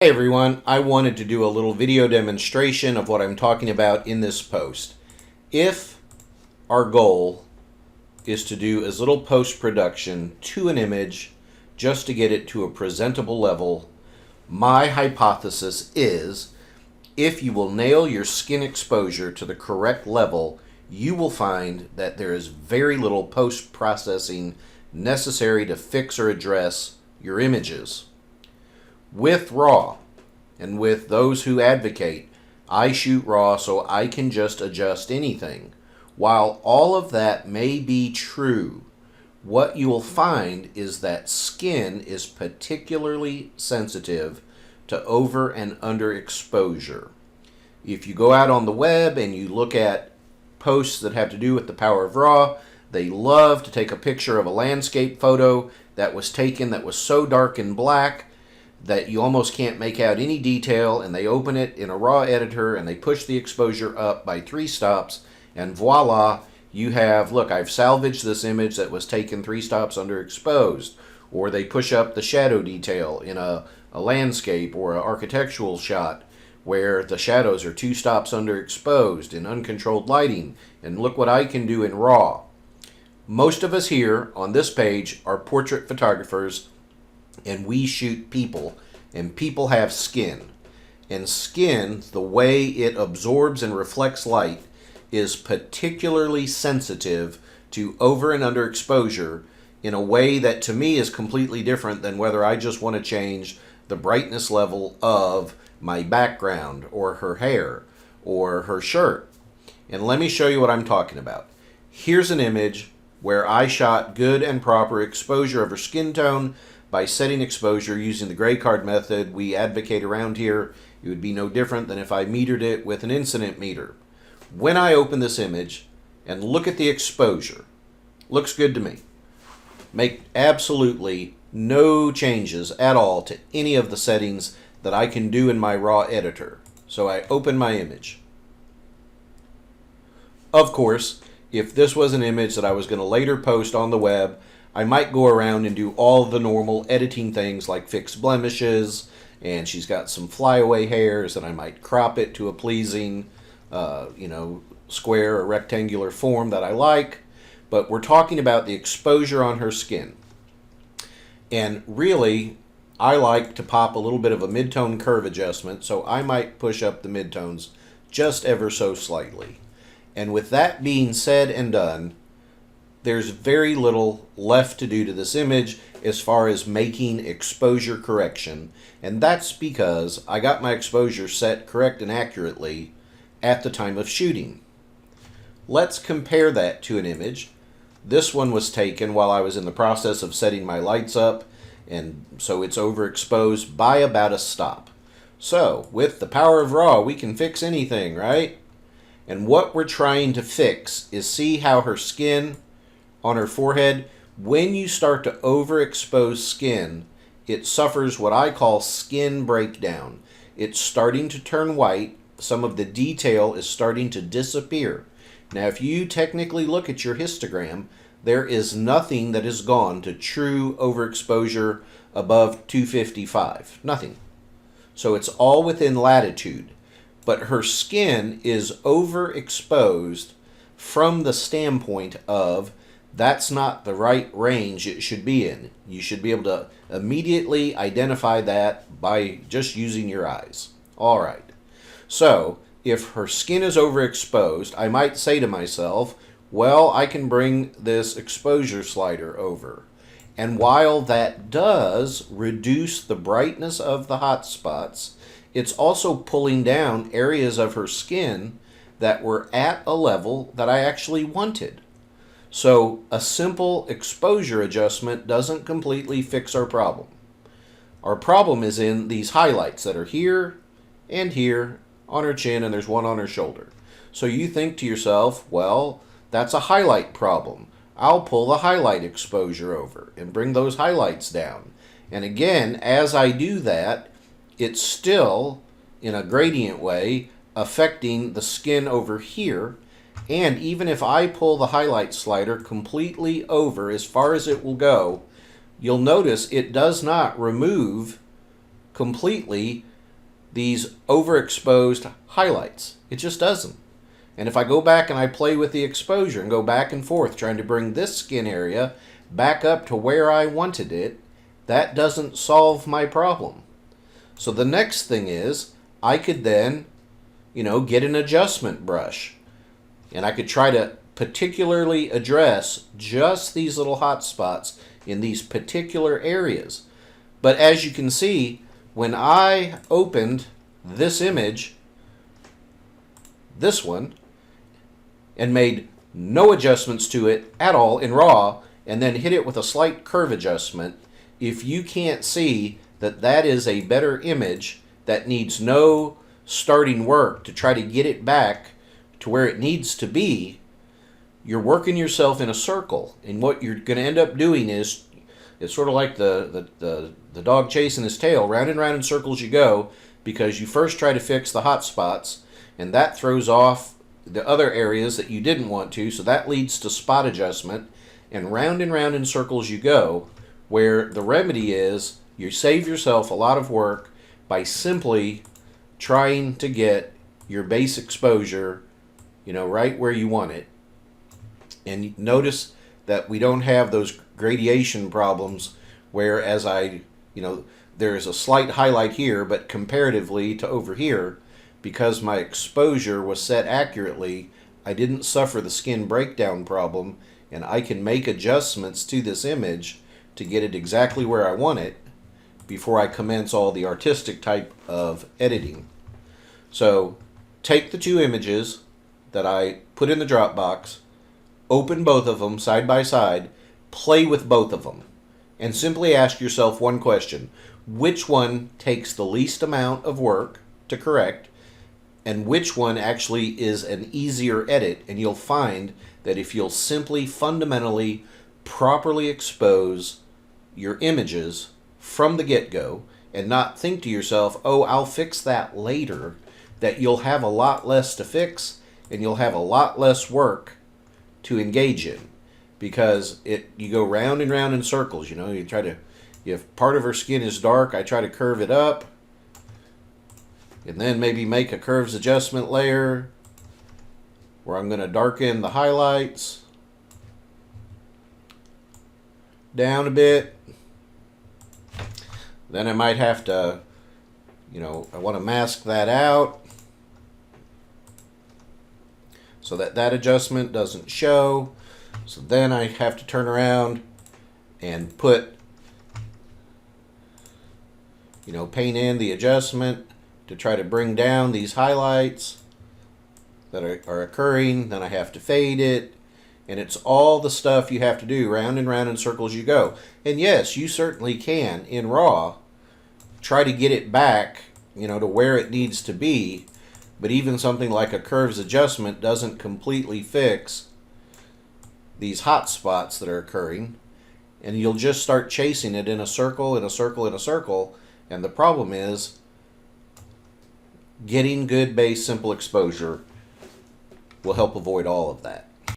Hey everyone, I wanted to do a little video demonstration of what I'm talking about in this post. If our goal is to do as little post-production to an image just to get it to a presentable level, my hypothesis is if you will nail your skin exposure to the correct level, you will find that there is very little post-processing necessary to fix or address your images. With RAW, and with those who advocate, I shoot RAW so I can just adjust anything. While all of that may be true, what you will find is that skin is particularly sensitive to over and under exposure. If you go out on the web and you look at posts that have to do with the power of RAW, they love to take a picture of a landscape photo that was taken that was so dark and black that you almost can't make out any detail, and they open it in a RAW editor and they push the exposure up by 3 stops, and voila, you have, look, I've salvaged this image that was taken 3 stops underexposed. Or they push up the shadow detail in a landscape or an architectural shot where the shadows are 2 stops underexposed in uncontrolled lighting, and look what I can do in RAW. Most of us here on this page are portrait photographers, and we shoot people, and people have skin. And skin, the way it absorbs and reflects light, is particularly sensitive to over and under exposure in a way that to me is completely different than whether I just want to change the brightness level of my background or her hair or her shirt. And let me show you what I'm talking about. Here's an image where I shot good and proper exposure of her skin tone by setting exposure using the gray card method we advocate around here. It would be no different than if I metered it with an incident meter. When I open this image and look at the exposure, looks good to me. Make absolutely no changes at all to any of the settings that I can do in my RAW editor. So I open my image. Of course, if this was an image that I was going to later post on the web, I might go around and do all the normal editing things like fix blemishes, and she's got some flyaway hairs, and I might crop it to a pleasing, square or rectangular form that I like. But we're talking about the exposure on her skin. And really, I like to pop a little bit of a mid-tone curve adjustment, so I might push up the midtones just ever so slightly. And with that being said and done, there's very little left to do to this image as far as making exposure correction, and that's because I got my exposure set correct and accurately at the time of shooting. Let's compare that to an image. This one was taken while I was in the process of setting my lights up, and so it's overexposed by about a stop. So, with the power of RAW, we can fix anything, right? And what we're trying to fix is see how her skin on her forehead, when you start to overexpose skin, it suffers what I call skin breakdown. It's starting to turn white. Some of the detail is starting to disappear. Now, if you technically look at your histogram, there is nothing that has gone to true overexposure above 255. Nothing. So it's all within latitude. But her skin is overexposed from the standpoint of that's not the right range it should be in. You should be able to immediately identify that by just using your eyes. All right. So, if her skin is overexposed, I might say to myself, well, I can bring this exposure slider over. And while that does reduce the brightness of the hot spots, it's also pulling down areas of her skin that were at a level that I actually wanted. So a simple exposure adjustment doesn't completely fix our problem. Our problem is in these highlights that are here and here on her chin, and there's one on her shoulder. So you think to yourself, well, that's a highlight problem. I'll pull the highlight exposure over and bring those highlights down. And again, as I do that, it's still, in a gradient way, affecting the skin over here. And even if I pull the highlight slider completely over as far as it will go, you'll notice it does not remove completely these overexposed highlights. It just doesn't. And if I go back and I play with the exposure and go back and forth trying to bring this skin area back up to where I wanted it, that doesn't solve my problem. So the next thing is I could then, get an adjustment brush. And I could try to particularly address just these little hot spots in these particular areas. But as you can see, when I opened this image, this one, and made no adjustments to it at all in RAW, and then hit it with a slight curve adjustment, if you can't see that that is a better image that needs no starting work to try to get it back to where it needs to be, you're working yourself in a circle. And what you're going to end up doing is, it's sort of like the dog chasing his tail. Round and round in circles you go, because you first try to fix the hot spots, and that throws off the other areas that you didn't want to, so that leads to spot adjustment, and round in circles you go, where the remedy is you save yourself a lot of work by simply trying to get your base exposure, right where you want it. And notice that we don't have those gradation problems where there is a slight highlight here, but comparatively to over here, because my exposure was set accurately, I didn't suffer the skin breakdown problem, and I can make adjustments to this image to get it exactly where I want it before I commence all the artistic type of editing. So take the two images that I put in the Dropbox, open both of them side by side, play with both of them, and simply ask yourself one question: which one takes the least amount of work to correct, and which one actually is an easier edit? And you'll find that if you'll simply fundamentally properly expose your images from the get-go and not think to yourself, oh, I'll fix that later, that you'll have a lot less to fix and you'll have a lot less work to engage in, because you go round and round in circles. If part of her skin is dark, I try to curve it up, and then maybe make a curves adjustment layer where I'm going to darken the highlights down a bit. Then I might have to, I want to mask that out so that that adjustment doesn't show. So then I have to turn around and put, paint in the adjustment to try to bring down these highlights that are occurring. Then I have to fade it. And it's all the stuff you have to do, round and round in circles you go. And yes, you certainly can, in RAW, try to get it back, to where it needs to be. But even something like a curves adjustment doesn't completely fix these hot spots that are occurring. And you'll just start chasing it in a circle, in a circle, in a circle. And the problem is getting good base simple exposure will help avoid all of that.